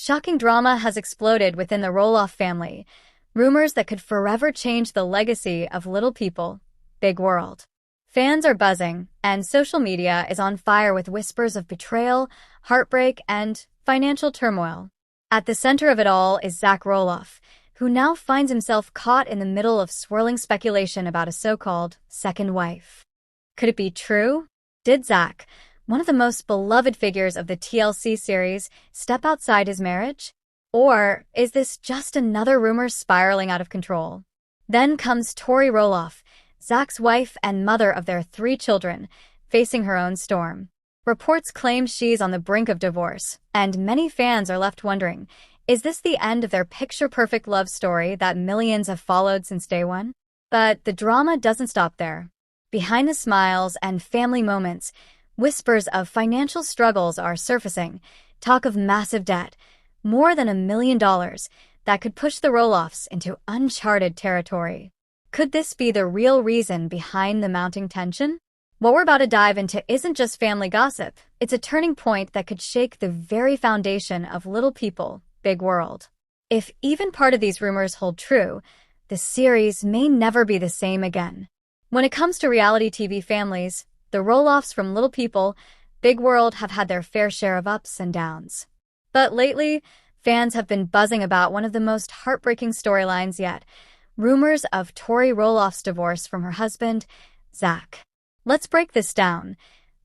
Shocking drama has exploded within the Roloff family. Rumors that could forever change the legacy of Little People, Big World. Fans are buzzing, and social media is on fire with whispers of betrayal, heartbreak, and financial turmoil. At the center of it all is Zach Roloff, who now finds himself caught in the middle of swirling speculation about a so-called second wife. Could it be true? Did Zach, one of the most beloved figures of the TLC series, step outside his marriage? Or is this just another rumor spiraling out of control? Then comes Tori Roloff, Zach's wife and mother of their 3 children, facing her own storm. Reports claim she's on the brink of divorce, and many fans are left wondering, is this the end of their picture-perfect love story that millions have followed since day one? But the drama doesn't stop there. Behind the smiles and family moments, whispers of financial struggles are surfacing, talk of massive debt, more than $1 million, that could push the Roloffs into uncharted territory. Could this be the real reason behind the mounting tension? What we're about to dive into isn't just family gossip, it's a turning point that could shake the very foundation of Little People, Big World. If even part of these rumors hold true, the series may never be the same again. When it comes to reality TV families, the Roloffs from Little People, Big World have had their fair share of ups and downs. But lately, fans have been buzzing about one of the most heartbreaking storylines yet, rumors of Tori Roloff's divorce from her husband, Zach. Let's break this down.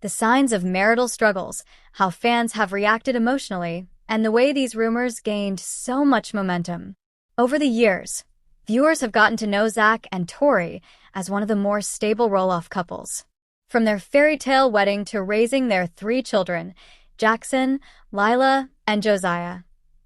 The signs of marital struggles, how fans have reacted emotionally, and the way these rumors gained so much momentum. Over the years, viewers have gotten to know Zach and Tori as one of the more stable Roloff couples. From their fairy tale wedding to raising their 3 children, Jackson, Lila, and Josiah,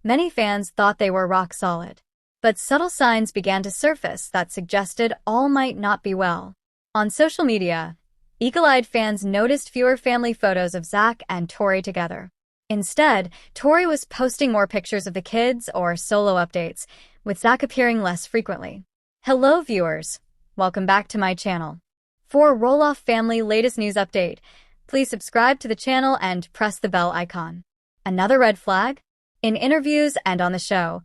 many fans thought they were rock solid. But subtle signs began to surface that suggested all might not be well. On social media, eagle-eyed fans noticed fewer family photos of Zach and Tori together. Instead, Tori was posting more pictures of the kids or solo updates, with Zach appearing less frequently. Hello viewers, welcome back to my channel. For Roloff Family latest news update, please subscribe to the channel and press the bell icon. Another red flag? In interviews and on the show,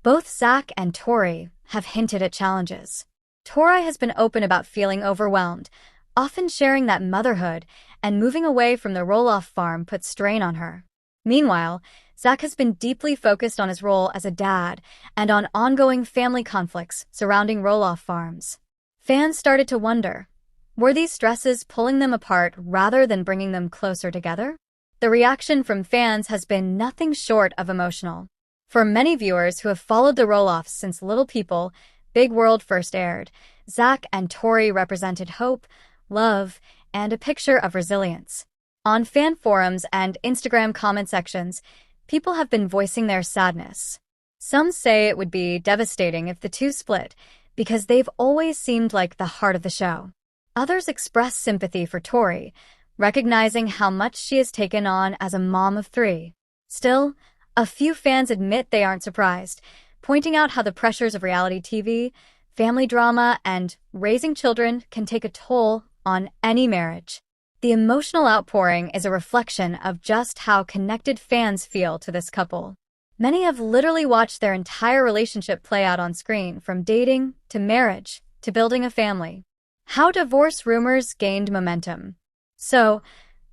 both Zach and Tori have hinted at challenges. Tori has been open about feeling overwhelmed, often sharing that motherhood and moving away from the Roloff farm put strain on her. Meanwhile, Zach has been deeply focused on his role as a dad and on ongoing family conflicts surrounding Roloff farms. Fans started to wonder, were these stresses pulling them apart rather than bringing them closer together? The reaction from fans has been nothing short of emotional. For many viewers who have followed the Roloffs since Little People, Big World first aired, Zach and Tori represented hope, love, and a picture of resilience. On fan forums and Instagram comment sections, people have been voicing their sadness. Some say it would be devastating if the two split, because they've always seemed like the heart of the show. Others express sympathy for Tori, recognizing how much she has taken on as a mom of 3. Still, a few fans admit they aren't surprised, pointing out how the pressures of reality TV, family drama, and raising children can take a toll on any marriage. The emotional outpouring is a reflection of just how connected fans feel to this couple. Many have literally watched their entire relationship play out on screen, from dating to marriage to building a family. How divorce rumors gained momentum. So,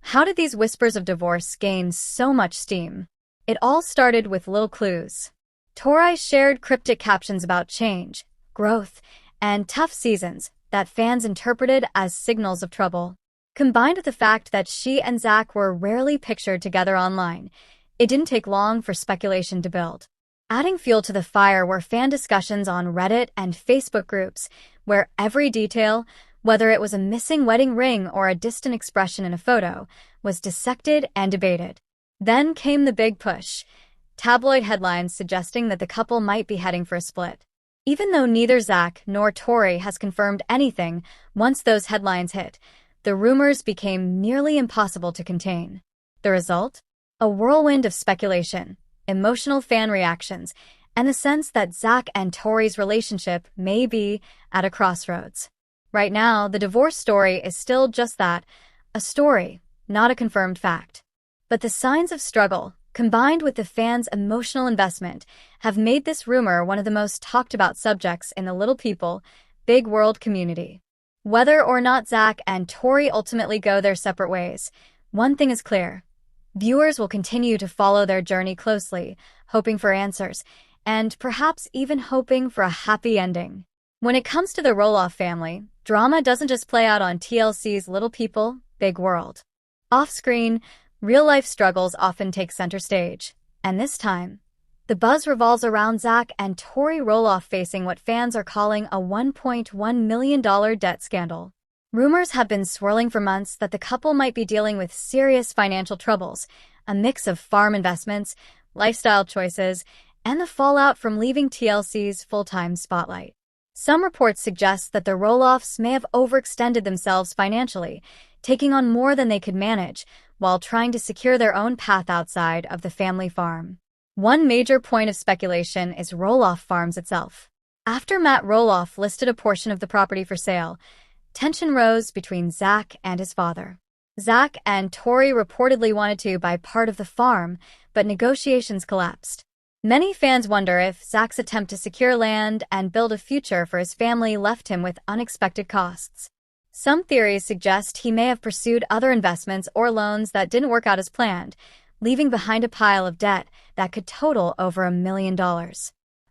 how did these whispers of divorce gain so much steam? It all started with little clues. Tori shared cryptic captions about change, growth, and tough seasons that fans interpreted as signals of trouble. Combined with the fact that she and Zach were rarely pictured together online, it didn't take long for speculation to build. Adding fuel to the fire were fan discussions on Reddit and Facebook groups, where every detail, whether it was a missing wedding ring or a distant expression in a photo, was dissected and debated. Then came the big push, tabloid headlines suggesting that the couple might be heading for a split. Even though neither Zach nor Tori has confirmed anything, once those headlines hit, the rumors became nearly impossible to contain. The result? A whirlwind of speculation, emotional fan reactions, and the sense that Zach and Tori's relationship may be at a crossroads. Right now, the divorce story is still just that, a story, not a confirmed fact. But the signs of struggle, combined with the fans' emotional investment, have made this rumor one of the most talked about subjects in the Little People, Big World community. Whether or not Zach and Tori ultimately go their separate ways, one thing is clear. Viewers will continue to follow their journey closely, hoping for answers, and perhaps even hoping for a happy ending. When it comes to the Roloff family, drama doesn't just play out on TLC's Little People, Big World. Off-screen, real-life struggles often take center stage, and this time, the buzz revolves around Zach and Tori Roloff facing what fans are calling a $1.1 million debt scandal. Rumors have been swirling for months that the couple might be dealing with serious financial troubles, a mix of farm investments, lifestyle choices, and the fallout from leaving TLC's full-time spotlight. Some reports suggest that the Roloffs may have overextended themselves financially, taking on more than they could manage, while trying to secure their own path outside of the family farm. One major point of speculation is Roloff Farms itself. After Matt Roloff listed a portion of the property for sale, tension rose between Zach and his father. Zach and Tori reportedly wanted to buy part of the farm, but negotiations collapsed. Many fans wonder if Zach's attempt to secure land and build a future for his family left him with unexpected costs. Some theories suggest he may have pursued other investments or loans that didn't work out as planned, leaving behind a pile of debt that could total over $1 million.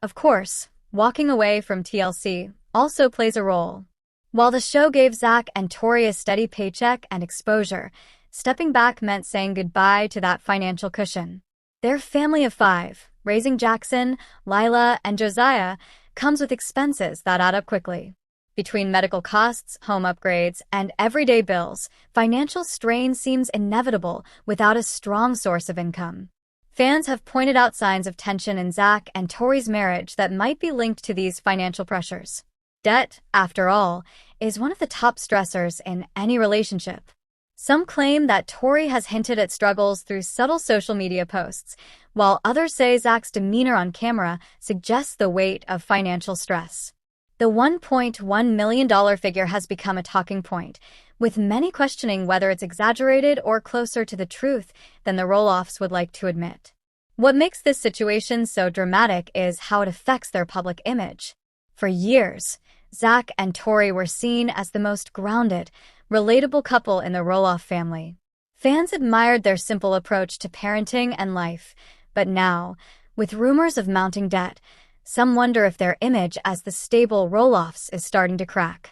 Of course, walking away from TLC also plays a role. While the show gave Zach and Tori a steady paycheck and exposure, stepping back meant saying goodbye to that financial cushion. Their family of 5, raising Jackson, Lila, and Josiah, comes with expenses that add up quickly. Between medical costs, home upgrades, and everyday bills, financial strain seems inevitable without a strong source of income. Fans have pointed out signs of tension in Zach and Tori's marriage that might be linked to these financial pressures. Debt, after all, is one of the top stressors in any relationship. Some claim that Tori has hinted at struggles through subtle social media posts, while others say Zach's demeanor on camera suggests the weight of financial stress. The $1.1 million figure has become a talking point, with many questioning whether it's exaggerated or closer to the truth than the Roloffs would like to admit. What makes this situation so dramatic is how it affects their public image. For years, Zach and Tori were seen as the most grounded, relatable couple in the Roloff family. Fans admired their simple approach to parenting and life, but now, with rumors of mounting debt, some wonder if their image as the stable Roloffs is starting to crack.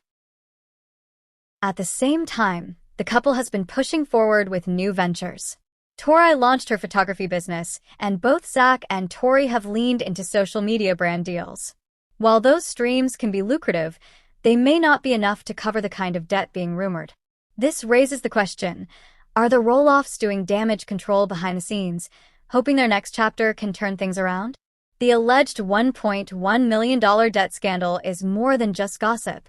At the same time, the couple has been pushing forward with new ventures. Tori launched her photography business, and both Zach and Tori have leaned into social media brand deals. While those streams can be lucrative, they may not be enough to cover the kind of debt being rumored. This raises the question, are the Roloffs doing damage control behind the scenes, hoping their next chapter can turn things around? The alleged $1.1 million debt scandal is more than just gossip.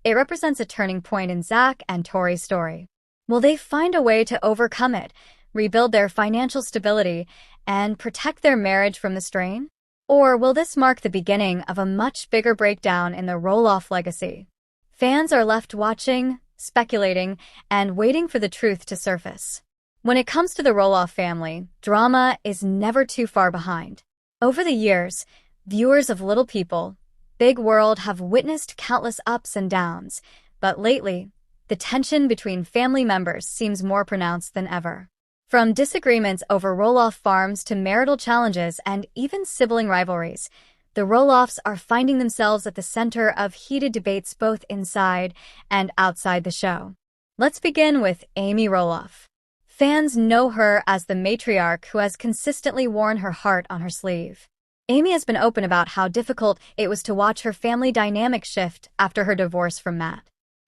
It represents a turning point in Zach and Tori's story. Will they find a way to overcome it, rebuild their financial stability, and protect their marriage from the strain? Or will this mark the beginning of a much bigger breakdown in the Roloff legacy? Fans are left watching, speculating, and waiting for the truth to surface. When it comes to the Roloff family, drama is never too far behind. Over the years, viewers of Little People, Big World have witnessed countless ups and downs, but lately, the tension between family members seems more pronounced than ever. From disagreements over Roloff farms to marital challenges and even sibling rivalries, the Roloffs are finding themselves at the center of heated debates both inside and outside the show. Let's begin with Amy Roloff. Fans know her as the matriarch who has consistently worn her heart on her sleeve. Amy has been open about how difficult it was to watch her family dynamic shift after her divorce from Matt.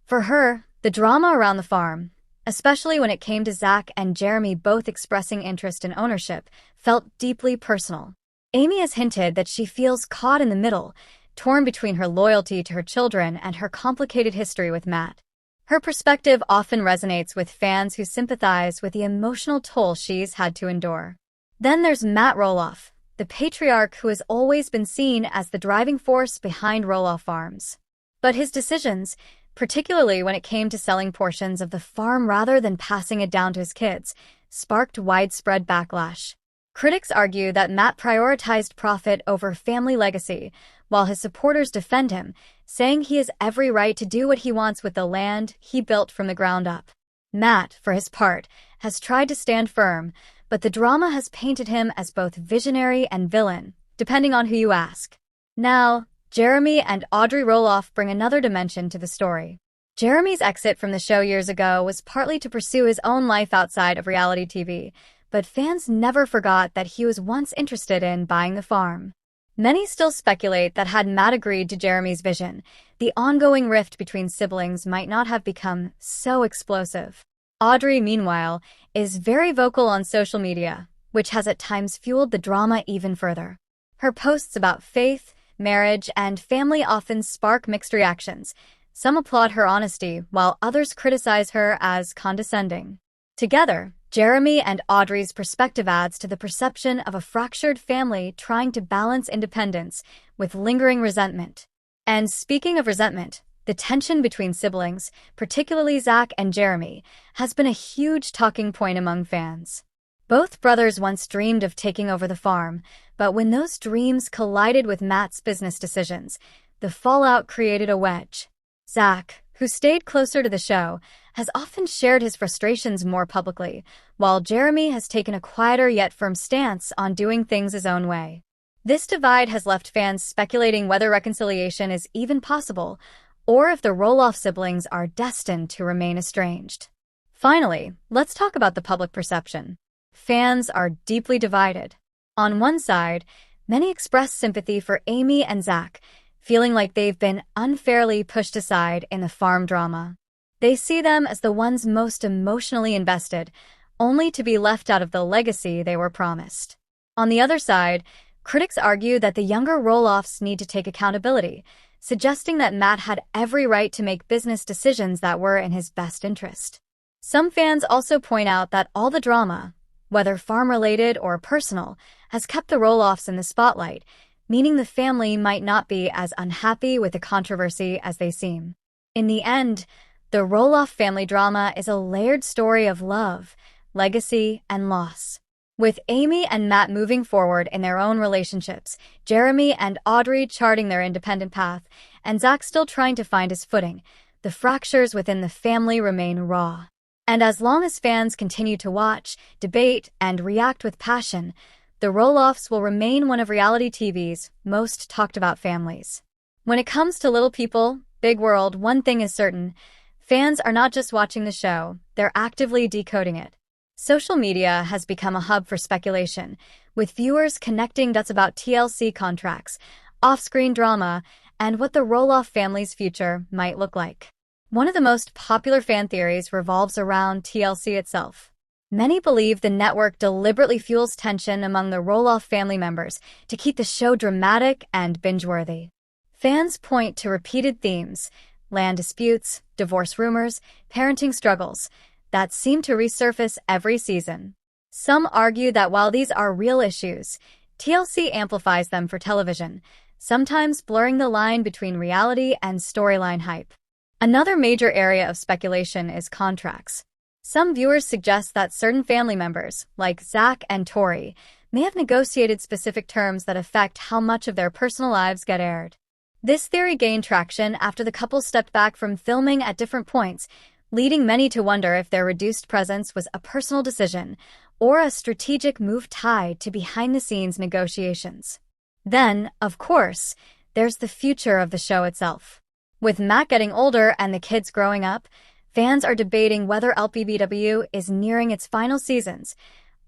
For her, the drama around the farm, especially when it came to Zach and Jeremy both expressing interest in ownership, felt deeply personal. Amy has hinted that she feels caught in the middle, torn between her loyalty to her children and her complicated history with Matt. Her perspective often resonates with fans who sympathize with the emotional toll she's had to endure. Then there's Matt Roloff, the patriarch who has always been seen as the driving force behind Roloff Farms. But his decisions, particularly when it came to selling portions of the farm rather than passing it down to his kids, sparked widespread backlash. Critics argue that Matt prioritized profit over family legacy, while his supporters defend him, saying he has every right to do what he wants with the land he built from the ground up. Matt, for his part, has tried to stand firm, but the drama has painted him as both visionary and villain, depending on who you ask. Now, Jeremy and Audrey Roloff bring another dimension to the story. Jeremy's exit from the show years ago was partly to pursue his own life outside of reality TV, but fans never forgot that he was once interested in buying the farm. Many still speculate that had Matt agreed to Jeremy's vision, the ongoing rift between siblings might not have become so explosive. Audrey, meanwhile, is very vocal on social media, which has at times fueled the drama even further. Her posts about faith, marriage, and family often spark mixed reactions. Some applaud her honesty, while others criticize her as condescending. Together, Jeremy and Audrey's perspective adds to the perception of a fractured family trying to balance independence with lingering resentment. And speaking of resentment, the tension between siblings, particularly Zach and Jeremy, has been a huge talking point among fans. Both brothers once dreamed of taking over the farm, but when those dreams collided with Matt's business decisions, the fallout created a wedge. Zach, who stayed closer to the show, has often shared his frustrations more publicly, while Jeremy has taken a quieter yet firm stance on doing things his own way. This divide has left fans speculating whether reconciliation is even possible, or if the Roloff siblings are destined to remain estranged. Finally, let's talk about the public perception. Fans are deeply divided. On one side, many express sympathy for Amy and Zach, feeling like they've been unfairly pushed aside in the farm drama. They see them as the ones most emotionally invested, only to be left out of the legacy they were promised. On the other side, critics argue that the younger Roloffs need to take accountability, suggesting that Matt had every right to make business decisions that were in his best interest. Some fans also point out that all the drama, whether farm-related or personal, has kept the Roloffs in the spotlight, meaning the family might not be as unhappy with the controversy as they seem. In the end, the Roloff family drama is a layered story of love, legacy, and loss. With Amy and Matt moving forward in their own relationships, Jeremy and Audrey charting their independent path, and Zach still trying to find his footing, the fractures within the family remain raw. And as long as fans continue to watch, debate, and react with passion, the Roloffs will remain one of reality TV's most talked about families. When it comes to Little People, Big World, one thing is certain: fans are not just watching the show, they're actively decoding it. Social media has become a hub for speculation, with viewers connecting dots about TLC contracts, off-screen drama, and what the Roloff family's future might look like. One of the most popular fan theories revolves around TLC itself. Many believe the network deliberately fuels tension among the Roloff family members to keep the show dramatic and binge-worthy. Fans point to repeated themes: land disputes, divorce rumors, parenting struggles, that seem to resurface every season. Some argue that while these are real issues, TLC amplifies them for television, sometimes blurring the line between reality and storyline hype. Another major area of speculation is contracts. Some viewers suggest that certain family members, like Zach and Tori, may have negotiated specific terms that affect how much of their personal lives get aired. This theory gained traction after the couple stepped back from filming at different points, leading many to wonder if their reduced presence was a personal decision or a strategic move tied to behind-the-scenes negotiations. Then, of course, there's the future of the show itself. With Matt getting older and the kids growing up, fans are debating whether LPBW is nearing its final seasons,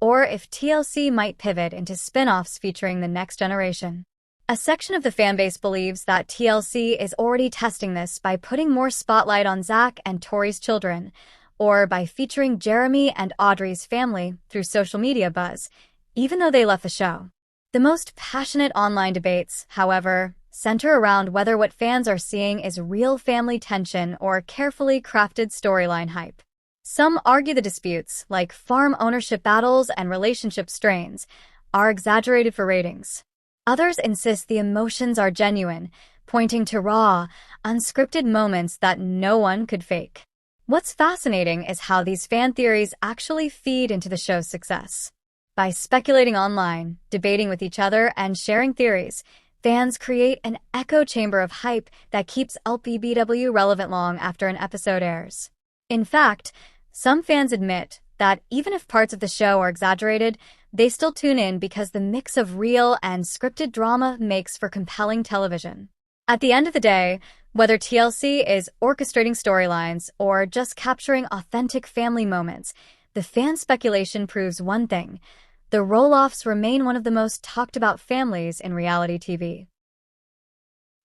or if TLC might pivot into spin-offs featuring the next generation. A section of the fanbase believes that TLC is already testing this by putting more spotlight on Zach and Tori's children, or by featuring Jeremy and Audrey's family through social media buzz, even though they left the show. The most passionate online debates, however, center around whether what fans are seeing is real family tension or carefully crafted storyline hype. Some argue the disputes, like farm ownership battles and relationship strains, are exaggerated for ratings. Others insist the emotions are genuine, pointing to raw, unscripted moments that no one could fake. What's fascinating is how these fan theories actually feed into the show's success. By speculating online, debating with each other, and sharing theories, fans create an echo chamber of hype that keeps LPBW relevant long after an episode airs. In fact, some fans admit that even if parts of the show are exaggerated, they still tune in because the mix of real and scripted drama makes for compelling television. At the end of the day, whether TLC is orchestrating storylines or just capturing authentic family moments, the fan speculation proves one thing: the Roloffs remain one of the most talked about families in reality TV.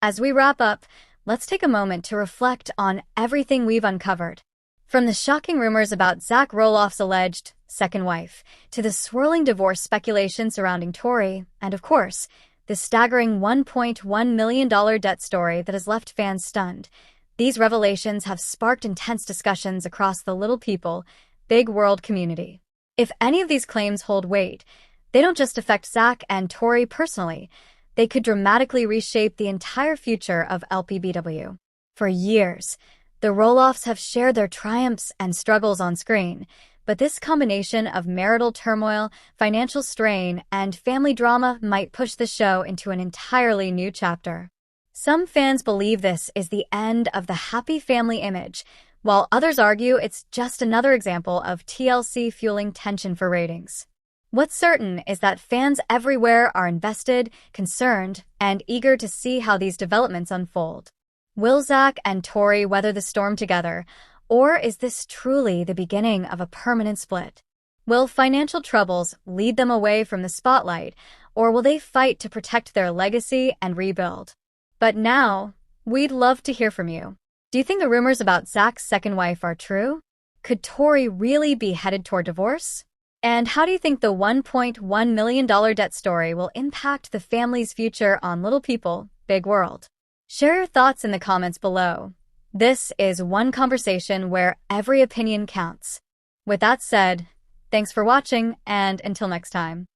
As we wrap up, let's take a moment to reflect on everything we've uncovered. From the shocking rumors about Zach Roloff's alleged second wife, to the swirling divorce speculation surrounding Tori, and of course, the staggering $1.1 million debt story that has left fans stunned, these revelations have sparked intense discussions across the Little People, Big World community. If any of these claims hold weight, they don't just affect Zach and Tori personally, they could dramatically reshape the entire future of LPBW. For years, the Roloffs have shared their triumphs and struggles on screen, but this combination of marital turmoil, financial strain, and family drama might push the show into an entirely new chapter. Some fans believe this is the end of the happy family image, while others argue it's just another example of TLC fueling tension for ratings. What's certain is that fans everywhere are invested, concerned, and eager to see how these developments unfold. Will Zach and Tori weather the storm together, or is this truly the beginning of a permanent split? Will financial troubles lead them away from the spotlight, or will they fight to protect their legacy and rebuild? But now, we'd love to hear from you. Do you think the rumors about Zach's second wife are true? Could Tori really be headed toward divorce? And how do you think the $1.1 million debt story will impact the family's future on Little People, Big World? Share your thoughts in the comments below. This is one conversation where every opinion counts. With that said, thanks for watching, and until next time.